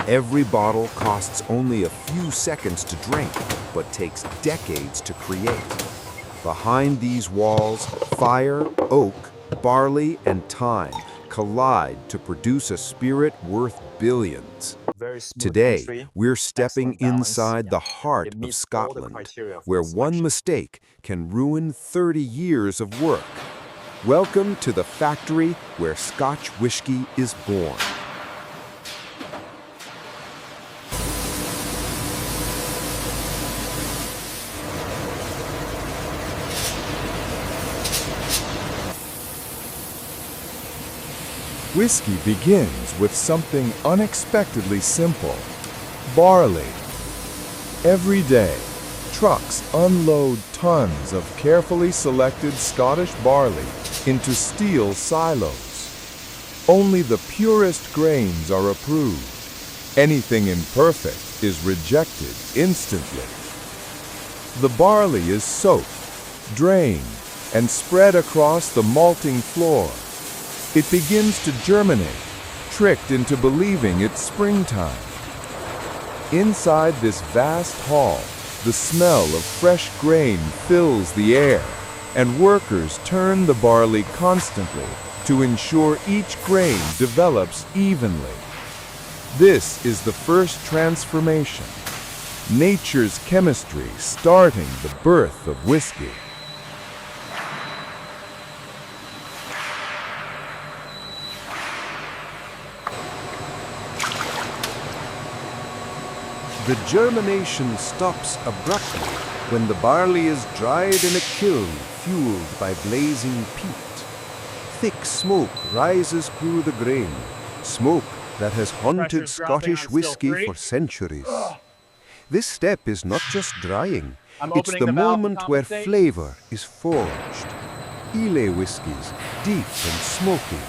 Every bottle costs only a few seconds to drink, but takes decades to create. Behind these walls, fire, oak, barley, and time collide to produce a spirit worth billions. Today, we're stepping inside the heart of Scotland, where one mistake can ruin 30 years of work. Welcome to the factory where Scotch whisky is born. Whiskey begins with something unexpectedly simple: barley. Every day, trucks unload tons of carefully selected Scottish barley into steel silos. Only the purest grains are approved. Anything imperfect is rejected instantly. The barley is soaked, drained, and spread across the malting floor. It begins to germinate, tricked into believing it's springtime. Inside this vast hall, the smell of fresh grain fills the air, and workers turn the barley constantly to ensure each grain develops evenly. This is the first transformation, nature's chemistry starting the birth of whiskey. The germination stops abruptly when the barley is dried in a kiln fueled by blazing peat. Thick smoke rises through the grain, smoke that has haunted Scottish whisky for centuries. This step is not just drying, it's the moment where flavor is forged. Islay whiskies, deep and smoky.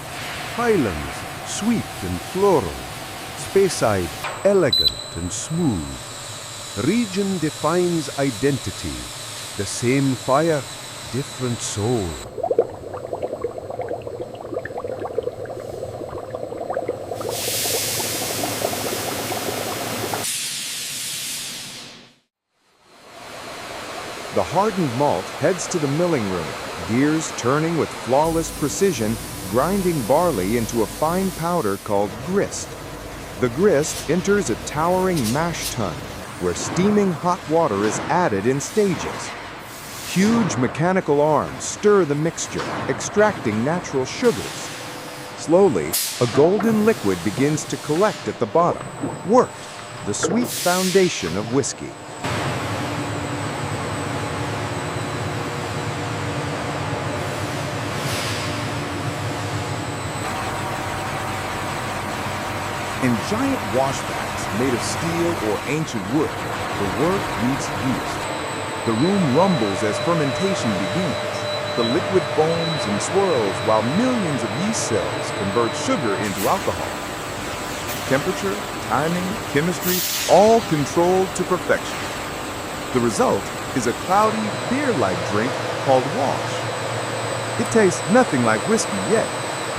Highlands, sweet and floral. Speyside, elegant and smooth. Region defines identity. The same fire, different soul. The hardened malt heads to the milling room, gears turning with flawless precision, grinding barley into a fine powder called grist. The grist enters a towering mash tun, where steaming hot water is added in stages. Huge mechanical arms stir the mixture, extracting natural sugars. Slowly, a golden liquid begins to collect at the bottom. Wort, the sweet foundation of whiskey. In giant washbacks made of steel or ancient wood, the wort meets yeast. The room rumbles as fermentation begins. The liquid foams and swirls while millions of yeast cells convert sugar into alcohol. Temperature, timing, chemistry, all controlled to perfection. The result is a cloudy, beer-like drink called wash. It tastes nothing like whiskey yet,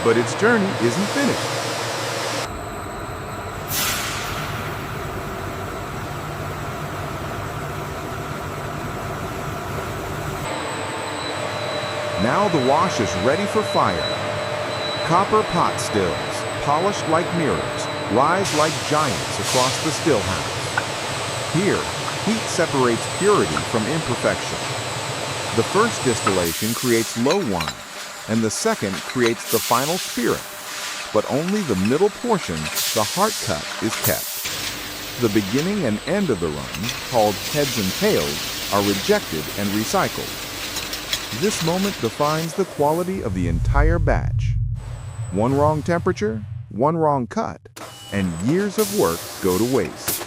but its journey isn't finished. Now the wash is ready for fire. Copper pot stills, polished like mirrors, rise like giants across the still house. Here, heat separates purity from imperfection. The first distillation creates low wine, and the second creates the final spirit. But only the middle portion, the heart cut, is kept. The beginning and end of the run, called heads and tails, are rejected and recycled. This moment defines the quality of the entire batch. One wrong temperature, one wrong cut, and years of work go to waste.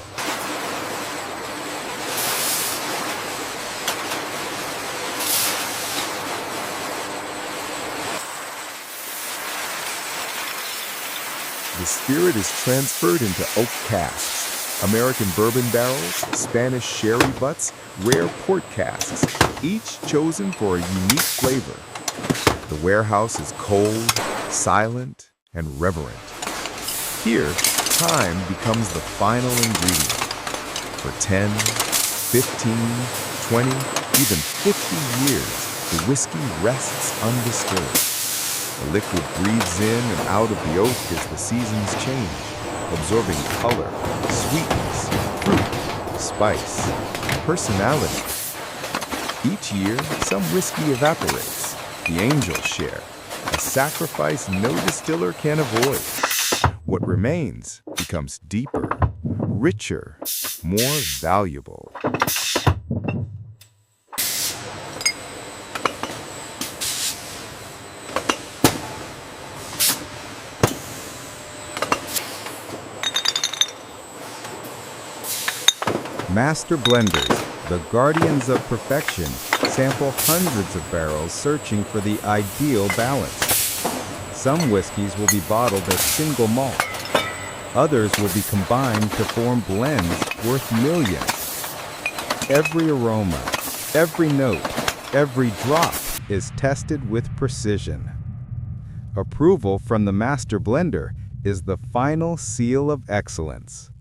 The spirit is transferred into oak casks. American bourbon barrels, Spanish sherry butts, rare port casks, each chosen for a unique flavor. The warehouse is cold, silent, and reverent. Here, time becomes the final ingredient. For 10, 15, 20, even 50 years, the whiskey rests undisturbed. The liquid breathes in and out of the oak as the seasons change, absorbing color, sweetness, fruit, spice, personality. Each year, some whiskey evaporates, the angels share, a sacrifice no distiller can avoid. What remains becomes deeper, richer, more valuable. Master blenders, the guardians of perfection, sample hundreds of barrels searching for the ideal balance. Some whiskeys will be bottled as single malt. Others will be combined to form blends worth millions. Every aroma, every note, every drop is tested with precision. Approval from the master blender is the final seal of excellence.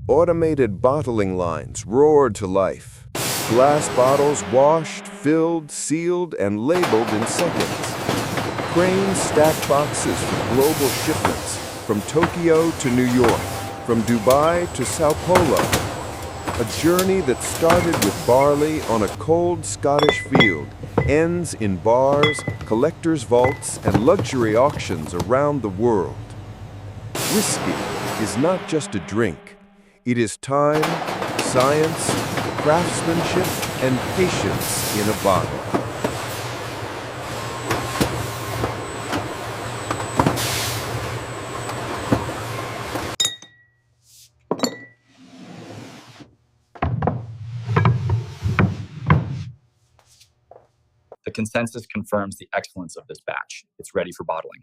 Automated bottling lines roared to life. Glass bottles washed, filled, sealed, and labeled in seconds. Cranes stacked boxes for global shipments from Tokyo to New York, from Dubai to Sao Paulo. A journey that started with barley on a cold Scottish field ends in bars, collectors' vaults, and luxury auctions around the world. Whiskey is not just a drink. It is time, science, craftsmanship, and patience in a bottle. The consensus confirms the excellence of this batch. It's ready for bottling.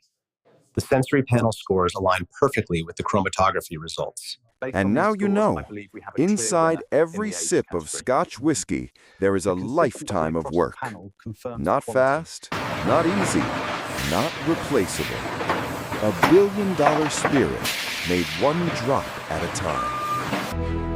The sensory panel scores align perfectly with the chromatography results. And now you know, inside every sip of Scotch whiskey, there is a lifetime of work. Not fast, not easy, not replaceable. $1 billion spirit made one drop at a time.